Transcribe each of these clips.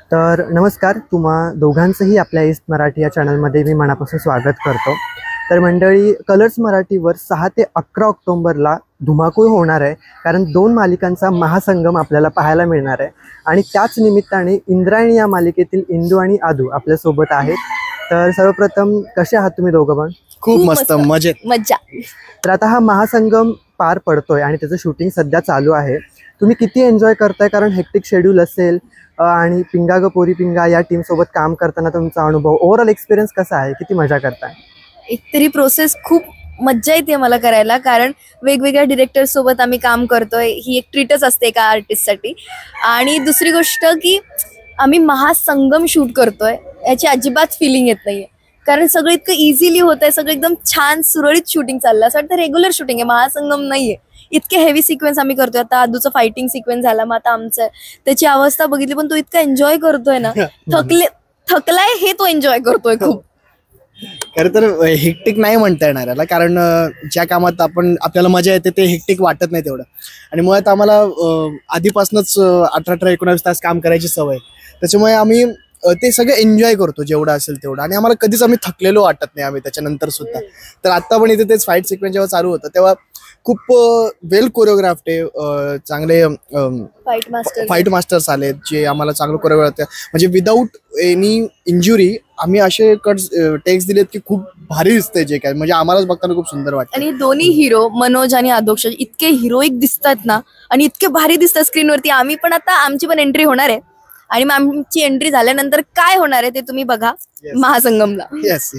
तर नमस्कार, तुम्हा दोघांचंही आपल्या ईस्ट मराठी या चॅनलमध्ये मी मनापासून स्वागत करतो. तर मंडळी, कलर्स मराठीवर 6 ते 11 ऑक्टोबरला धुमाकूळ होणार आहे, कारण 2 मालिकांचा महासंगम आपल्याला पाहायला मिळणार आहे. आणि त्याच निमित्ताने इंद्रायणी या मालिकेतील इंदू आणि आदू आपल्यासोबत आहेत. तर सर्वप्रथम कसे आहात तुम्ही दोघं पण? खूप मस्त, मजा. तर आता हा महासंगम पार पडतोय आणि त्याचं शूटिंग सध्या चालू आहे. तुम्ही किती एन्जॉय करताय? कारण हेक्टिक शेड्यूल असेल आणि पिंगा ग पोरी पिंगा या टीम सोबत काम करताना तुमचा अनुभव, ओव्हरऑल एक्सपिरियन्स कसा आहे? किती मजा करताय? एकतरी प्रोसेस खूप मज्जा येते मला करायला, कारण वेगवेगळ्या डिरेक्टर सोबत आम्ही काम करतोय. ही एक ट्रीटच असते एका आर्टिस्टसाठी. आणि दुसरी गोष्ट की आम्ही महासंगम शूट करतोय याची अजिबात फिलिंग येत नाहीये, कारण सगळं इतकं इझिली होत आहे. सगळं एकदम छान सुरळीत शूटिंग चाललं, असं वाटतं रेग्युलर शूटिंग आहे, महासंगम नाहीये. इतके हेवी सिक्वेन्स आम्ही करतोय. आता आदूचं फायटिंग सिक्वेन्स झाला, मग आता आमचं त्याची अवस्था बघितली, पण तो इतका एन्जॉय करतोय ना. थकलाय हे तो एन्जॉय करतोय खूप. खरं तर हेक्टिक नाही म्हणता येणार याला, कारण ज्या कामात आपल्याला मजा येते ते हेक्टिक वाटत नाही तेवढं. आणि मुळात आम्हाला आधीपासूनच 18-19 तास काम करायची सवय, त्याच्यामुळे आम्ही ते सगळं एन्जॉय करतो जेवढं असेल तेवढं. आणि आम्हाला कधीच आम्ही थकलेलो वाटत नाही आम्ही त्याच्यानंतर सुद्धा. तर आता पण इथे तेच फाईट सिक्वेन्स जेव्हा चालू होतं तेव्हा खूप वेल कोरिओग्राफ्ड आहे. चांगले फाईट मास्टर्स आले जे आम्हाला चांगलं कोरिओग्राफ, म्हणजे विदाऊट एनी इंजुरी आम्ही असे टेक्स दिलेत की खूप भारी दिसतंय जे काय, म्हणजे आम्हालाच बघताना खूप सुंदर वाटतं. आणि दोन्ही हिरो मनोज आणि आदोक्ष इतके हिरोईक दिसतात ना, आणि इतके भारी दिसतात स्क्रीनवरती. आम्ही पण आता आमची पण एंट्री होणार आहे, आणि मग आमची एंट्री झाल्यानंतर काय होणार आहे ते तुम्ही बघा महासंगमला. येस.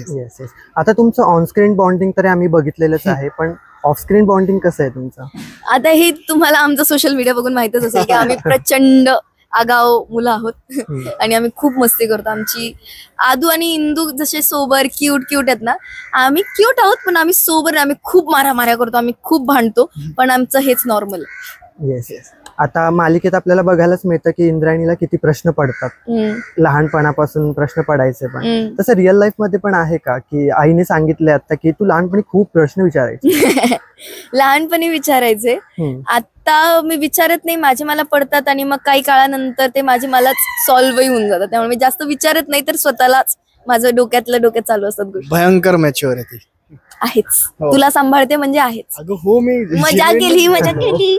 आता तुमचं ऑनस्क्रीन बॉन्डिंग तर आम्ही बघितलेलंच आहे, पण ऑफस्क्रीन बॉन्डिंग कसं आहे तुमचं? आता हे तुम्हाला आमचा सोशल मीडिया बघून माहितच असेल की आम्ही प्रचंड आगाव मुलं आहोत आणि आम्ही खूप मस्ती करतो. आमची आदू आणि इंदू जसे सोबर क्यूट आहेत ना, आम्ही क्यूट आहोत पण आम्ही सोबर, आम्ही खूप मारामाऱ्या करतो, आम्ही खूप भांडतो, पण आमचं हेच नॉर्मल. येस. आता मालिकेत आपल्याला बघायलाच मिळतं की इंद्रायणीला किती प्रश्न पडतात, लहानपणापासून प्रश्न पडायचे. पण तसं रिअल लाईफ मध्ये पण आहे का, की आईने सांगितलंय आता की तू लहानपणी खूप प्रश्न विचारायचे? लहानपणी विचारायचे, आता मी विचारत नाही, माझे मला पडतात आणि मग काही काळानंतर ते माझे मलाच सॉल्व्हही होऊन जातात. त्यामुळे मी जास्त विचारत नाही, तर स्वतःलाच माझं डोक्यात चालू असतात गोष्टी. भयंकर मॅच्युरिटी आहेच. तुला सांभाळते म्हणजे आहेच. अगं हो, मी मजा केली.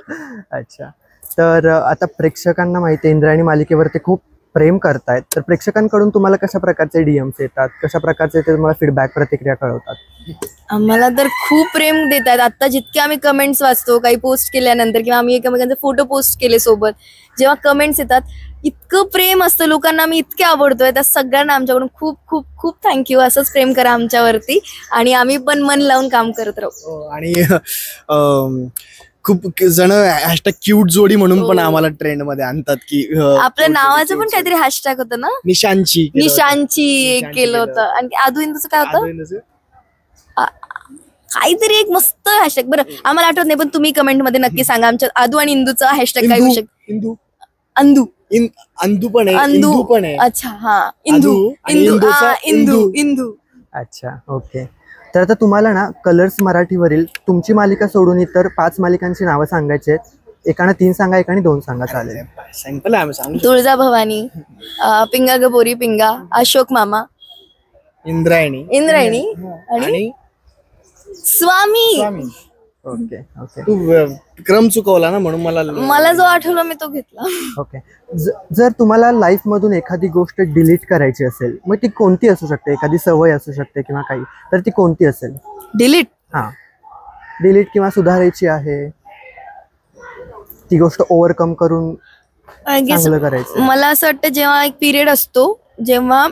अच्छा, तर आता प्रेक्षकांना माहिती आहे इंद्रायणी मालिकेवर ते खूप प्रेम करतायत, तर प्रेक्षकांकडून तुम्हाला कशा प्रकारचे डीएम्स येतात, कशा प्रकारचे ते तुम्हाला फीडबॅक, प्रतिक्रिया कळवतात? आम्हाला तर खूप प्रेम देतात. आता जितके आम्ही कमेंट्स वाचतो काही पोस्ट केल्यानंतर, किंवा आम्ही एकमेकांचे फोटो पोस्ट केले सोबत, जेव्हा कमेंट्स येतात इतकं प्रेम असतं लोकांना, आम्ही इतके आवडतोय. त्या सगळ्यांना आमच्याकडून खूप खूप खूप थँक्यू. असंच प्रेम करा आमच्यावरती आणि आम्ही पण मन लावून काम करत राहू. आणि खूप जण हॅशटॅग क्यूट जोडी म्हणून पण आम्हाला ट्रेंड मध्ये आणतात, की आपल्या नावाचं पण काहीतरी हॅशटॅग होतं ना, निशांची केलं होतं. आणि आदू इंदूचं काय होतं, काहीतरी एक मस्त हॅशटॅग. बरं आम्हाला आठवत नाही, पण तुम्ही कमेंट मध्ये नक्की सांगा आमच्या आदू आणि इंदूचं हॅशटॅग काय होऊ शकतं. अंदू पण आहे. अच्छा, हा, इंदू. अच्छा, ओके. तर आता तुम्हाला ना कलर्स मराठीवरील तुमची मालिका सोडून इतर 5 मालिकांची नावं सांगायची आहेत. एकानं 3 सांगा, एकाने 2 सांगा. चालेल? सिंपल आहे, आम्ही सांगू. तुळजा भवानी, पिंगा ग पोरी पिंगा, अशोक मामा, इंद्रायणी आणि स्वामी. ओके. तू क्रम चुकवला ना, म्हणून मला जो आठवला मी तो घेतला. ओके. जर तुम्हाला लाईफ मधून एखादी गोष्ट डिलीट करायची असेल, मग ती कोणती असू शकते? एखादी सवय असू शकते किंवा काही, तर ती कोणती असेल? डिलीट किंवा सुधारायची आहे, ती गोष्ट ओव्हरकम करून चांगलं करायचं. मला असं वाटतं जेव्हा एक पिरियड असतो, जेव्हा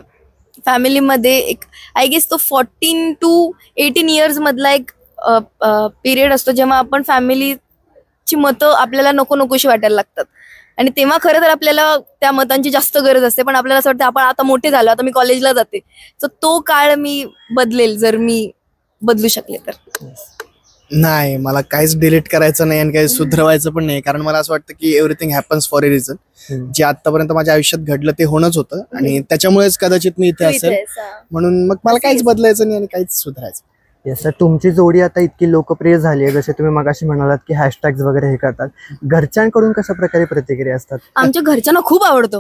फॅमिलीमध्ये एक आय गेस तो 14 to 18 इयर्स मधला एक पिरियड असतो, जेव्हा आपण फॅमिलीची मतं आपल्याला नकोशी वाटायला लागतात. आणि तेव्हा खरं तर आपल्याला त्या मतांची जास्त गरज असते, पण आपल्याला असं वाटतं आपण आता मोठे झालो, आता मी कॉलेजला जाते, तर तो काळ मी बदलेल जर मी बदलू शकले तर. नाही, मला काहीच डिलीट करायचं नाही आणि काही सुधरवायचं पण नाही, कारण मला असं वाटतं की everything happens for a reason. जे आतापर्यंत माझ्या आयुष्यात घडलं ते होणंच होतं, आणि त्याच्यामुळेच कदाचित मी इथे असेल, म्हणून मग मला काहीच बदलायचं नाही आणि काहीच सुधारायचं. येस सर, तुमची जोडी आता इतकी लोकप्रिय झाली आहे, जसे तुम्ही मगाशी म्हणालात की हॅशटॅग्स वगैरे हे करतात, घरच्यांकडून कशा प्रकारे प्रतिक्रिया असतात? आमच्या घरच्यांना खूप आवडतो,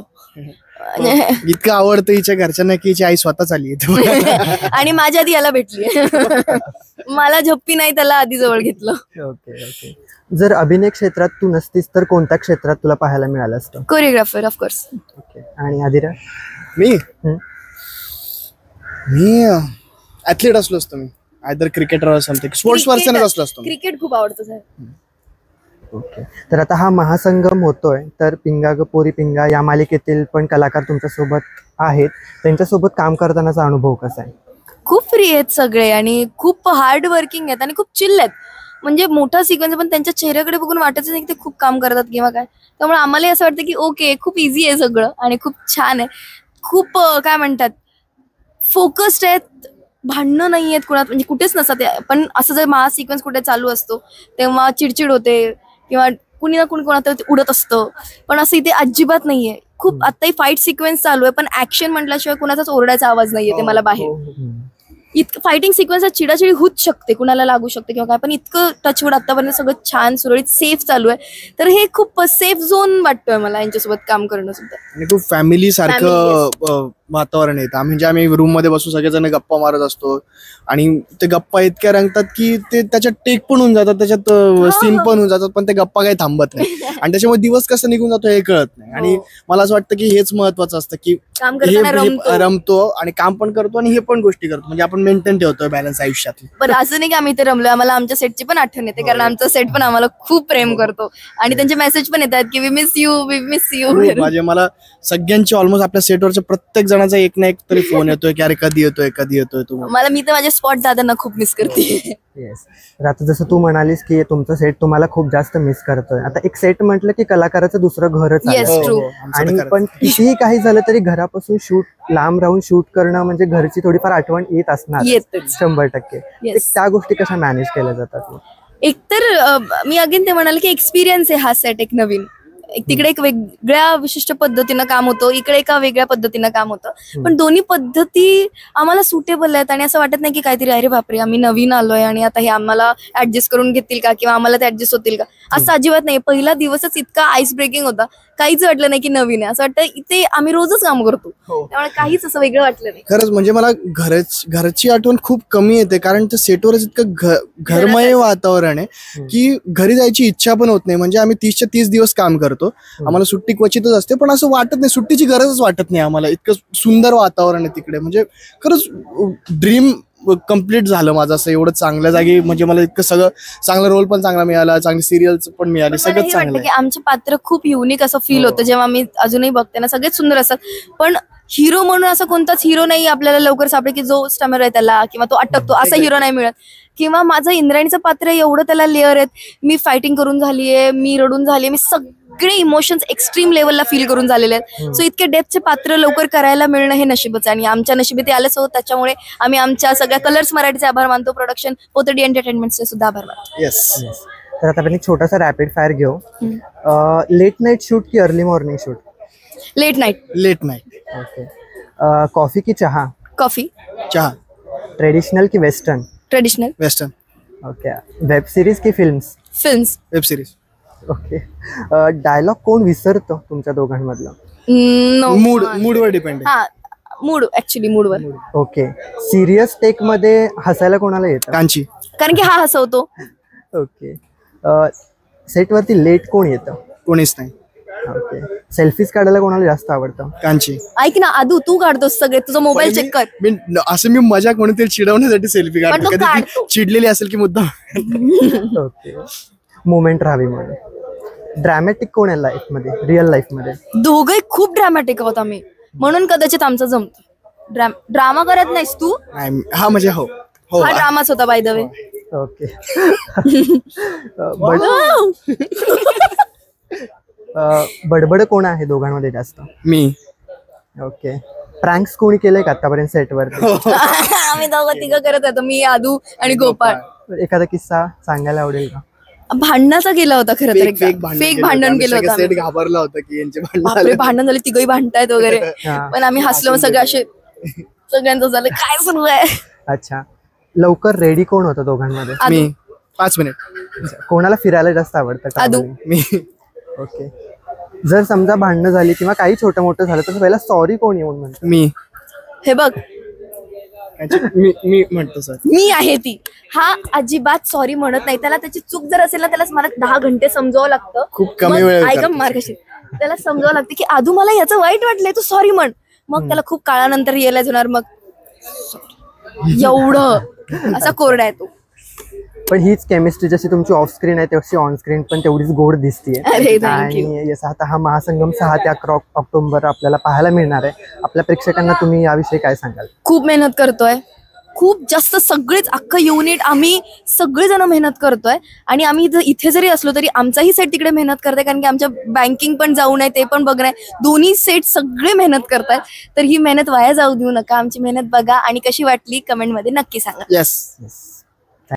इतकं आवडतं हिच्या घरच्यांना की हिची आई स्वतःच आली इथे. आणि माझ्या आधी याला भेटली. मला झप्पी नाही, त्याला आधी जवळ घेतलं. Okay okay. जर अभिनय क्षेत्रात तू नसतीस तर कोणत्या क्षेत्रात तुला पाहायला मिळालं असतं? Choreographer of course. ओके. आणि आदिरा? मी ऍथलीट असलो असतो. मी आयदर क्रिकेटर समथिंग स्पोर्ट्स पर्सनच असलो असतो. क्रिकेट खूप आवडतं सर. ओके. तर आता हा महासंगम होतोय, तर पिंगा ग पोरी पिंगा या मालिकेतील पण कलाकार तुमच्यासोबत आहेत, त्यांच्यासोबत काम करतानाचा अनुभव कसा आहे? खूप फ्री आहेत सगळे आणि खूप हार्ड वर्किंग आहेत आणि खूप चिल्ल आहेत. म्हणजे मोठा सिक्वेन्स पण त्यांच्या चेहऱ्याकडे बघून वाटायचं नाही की ते खूप काम करतात किंवा काय. त्यामुळे आम्हाला असं वाटतं की ओके, खूप इझी आहे सगळं आणि खूप छान आहे. खूप काय म्हणतात, फोकस्ड आहेत, भांडणं नाही आहेत कुणात, म्हणजे कुठेच नसतात. पण असं जर महा सिक्वेन्स कुठे चालू असतो तेव्हा चिडचिड होते किंवा कुणी ना कुणी कोणाला उडत असतं, पण असं इथे अजिबात नाहीये. खूप आत्ताही फाईट सिक्वेन्स चालू आहे पण ऍक्शन म्हटल्याशिवाय कुणाचाच ओरडायचा आवाज नाहीये ते मला बाहेर. इतकं फायटिंग सिक्वेन्स चिडाचिडी होऊच शकते, कुणाला लागू शकते किंवा काय, पण इतकं टचवूड आतापर्यंत सगळं छान सुरळीत सेफ चालू आहे. तर हे खूप सेफ झोन वाटतोय मला यांच्यासोबत काम करणं सुद्धा. आणि खूप फॅमिली सारखं वातावरण आहे. आम्ही रूम मध्ये बसून सगळेजण गप्पा मारत असतो आणि ते गप्पा इतक्या रंगतात की ते त्याच्यात टेक पण होऊन जातात, त्याच्यात सीन पण होऊन जातात, पण ते गप्पा काही थांबत नाही. आणि त्याच्यामुळे दिवस कसं निघून जातो हे कळत नाही. आणि मला असं वाटतं की हेच महत्वाचं असतं की काम करताना रमतो आणि काम पण करतो आणि हे पण गोष्टी करतो, म्हणजे आपण मेंटेन ठेवतोय बॅलन्स आयुष्यात. पण असं नाही की आम्ही इथे रमलोय, आम्हाला आमच्या सेटची पण आठवण येते, कारण आमचा सेट पण आम्हाला खूप प्रेम करतो आणि त्यांचे मेसेज पण येतात की we miss you, we miss you. म्हणजे मला सगळ्यांची ऑलमोस्ट आपल्या सेटवरच्या प्रत्येक जणांचा एक ना एक तरी फोन येतोय की अरे कधी येतोय तुम्हाला. मी तर माझ्या स्पॉट दादांना खूप मिस करते. येस. तर आता जसं तू म्हणालीस की तुमचं सेट तुम्हाला खूप जास्त मिस करतोय. आता एक सेट म्हटलं की कलाकाराचं दुसरं घरच आहे. Yes, true. आणि पण कितीही काही झालं तरी घरापासून शूट, लांब राहून शूट करणं म्हणजे घरची थोडीफार आठवण येत असणार, येतेच. 100%. त्या गोष्टी कशा मॅनेज केल्या जातात? एकतर मी अगेन ते म्हणाले की एक्सपिरियन्स आहे हा सेट एक नवीन. तिकडे एक वेगळ्या विशिष्ट पद्धतीनं काम होतं, इकडे एका वेगळ्या पद्धतीनं काम होतं, पण दोन्ही पद्धती आम्हाला सुटेबल आहेत आणि असं वाटत नाही की काहीतरी अरे बापरे आम्ही नवीन आलोय आणि आता हे आम्हाला ऍडजस्ट करून घेतील का किंवा आम्हाला ते ऍडजस्ट होतील का, असं अजिबात नाही. पहिला दिवसच इतका आईस ब्रेकिंग होता, काहीच वाटलं नाही की नवीन आहे, असं वाटतं इथे आम्ही रोजच काम करतो, त्यामुळे काहीच असं वेगळं वाटलं नाही. खरंच म्हणजे मला घरची आठवण खूप कमी येते, कारण त्या सेटवरच इतकं घरमय वातावरण आहे की घरी जायची इच्छा पण होत नाही. म्हणजे आम्ही 30च्या 30 दिवस काम करतो, आम्हाला सुट्टी क्वचितच असते, पण असं वाटत नाही, सुट्टीची गरजच वाटत नाही आम्हाला. इतकं सुंदर वातावरण आहे तिकडे, म्हणजे खरंच ड्रीम कम्प्लीट झालं माझं. असं एवढं चांगल्या जागी, म्हणजे मला इतकं सगळं चांगला रोल पण चांगला मिळाला, चांगली सिरियल्स पण मिळाली, सगळं चांगलं की आमचे पात्र खूप युनिक असं फील होतं जेव्हा मी अजूनही बघते ना, सगळेच सुंदर असतात. पण हिरो म्हणून असं कोणताच हिरो नाही आपल्याला लवकर सापडे की जो स्टॅमिना आहे त्याला किंवा तो अटकतो, असा हिरो नाही मिळत. किंवा माझं इंद्राणीचं पात्र एवढं त्याला लेअर आहेत, मी फायटिंग करून झालीये, मी रडून झालीये, मी सगळे इमोशन्स एक्स्ट्रीम लेवलला फील करून झालेले आहेत. सो इतके डेप्थचे पात्र लवकर करायला मिळणं हे नशीबच आहे आणि आमच्या नशिबी ते आलेच होत. त्याच्यामुळे आम्ही आमच्या सगळ्या कलर्स मराठीचे आभार मानतो, प्रोडक्शन पोतडी एंटरटेनमेंटचे सुद्धा आभार मानतो. येस. तर आता आपण एक छोटासा रॅपिड फायर घेऊ. लेट नाईट शूट की early morning shoot? Late night. Okay. Coffee की चहा? कॉफी. चहा. ट्रेडिशनल की western? Traditional. Western. Okay. Web series की films? Films. Web series. Okay. Dialogue कोण विसरतो तुमच्या दोघांमधलं? मूडवर डिपेंड आहे. मूडवर. ओके. सिरियस टेक मध्ये हसायला कोणाला येतं? कांची. कारण की हा हसवतो. ओके. सेट वरती लेट कोण येतं? कोणीच नाही. ओके. सेल्फीज काढायला कोणाला जास्त आवडतं? कांची. ऐक ना आदू, तू काढतोस सगळे, तुझा मोबाईल चेक कर. मी मजाक म्हणून ते चिडवण्यासाठी सेल्फी काढतो, पण तो कधी काढतो. चिडलेली असेल की मुद्दा. ओके. मुमेंट राहावी म्हणून. ड्रॅमॅटिक कोण आहे लाईफ मध्ये, रिअल लाईफ मध्ये? दोघे खूप ड्रामॅटिक आहोत आम्ही, म्हणून कदाचित आमचं जमतं. ड्रामा करत नाहीस तू? हा म्हणजे हो. हा ड्रामाच होता बाय द वे. ओके. बडबड कोण आहे दोघांमध्ये जास्त? मी. ओके. प्रँक्स कोणी केलंय का आतापर्यंत सेटवर? आम्ही दोघं तिघं करत होतो, मी आदू आणि गोपाळ. एखादा किस्सा सांगायला आवडेल का? भांडणाचा केला होता खरं तर, फेक भांडण केलं होतं. सेट घाबरला होता की यांचे भांडण झाले, तिघही भांडतायत वगैरे, पण आम्ही हसलो, मग सगळे असे सगळ्यांचं झालं काय सुरू आहे. अच्छा. लवकर रेडी कोण होतं दोघांमध्ये? मी. 5 मिनिट. कोणाला फिरायला जास्त आवडतं? आदू. मी. ओके. जर समजा भांडणं झाली किंवा काही छोटं मोठं झालं तर पहिला सॉरी कोण येऊन म्हणतं? मी हे बघ, मी म्हणतो सर. मी आहे ती. हा अजिबात सॉरी म्हणत नाही. त्याला त्याची चूक जर असेल ना, त्याला मला 10 घंटे समजावं लागतं. खूप कमी वेळ ऐका करतो. मार्गशीर, त्याला समजावं लागतं की आधू मला याचं वाईट वाटलंय, तू सॉरी म्हण. मग त्याला खूप काळानंतर रिअलाइज होणार, मग एवढं असा कोरडा आहे तो. पण हीच केमिस्ट्री जशी तुमची ऑफ स्क्रीन आहे तशी ऑन स्क्रीन पण तेवढीच गोड दिसतीये. अरे, thank you. आणि आता हा महासंगम 6 ते 11 ऑक्टोबर आपल्याला पाहायला मिळणार आहे. आपल्या प्रेक्षकांना तुम्ही याविषयी काय सांगाल? खूप मेहनत करतोय, खूप जास्त. सगळेच अख्खं युनिट आम्ही सगळेजण मेहनत करतोय. आणि आम्ही इथे जरी असलो तरी आमचाही सेट तिकडे मेहनत करताय, कारण की आमच्या बँकिंग पण जाऊ नये ते पण बघणं आहे. दोन्ही सेट सगळे मेहनत करतायत. तर ही मेहनत वाया जाऊ देऊ नका. आमची मेहनत बघा आणि कशी वाटली कमेंटमध्ये नक्की सांगा. येस.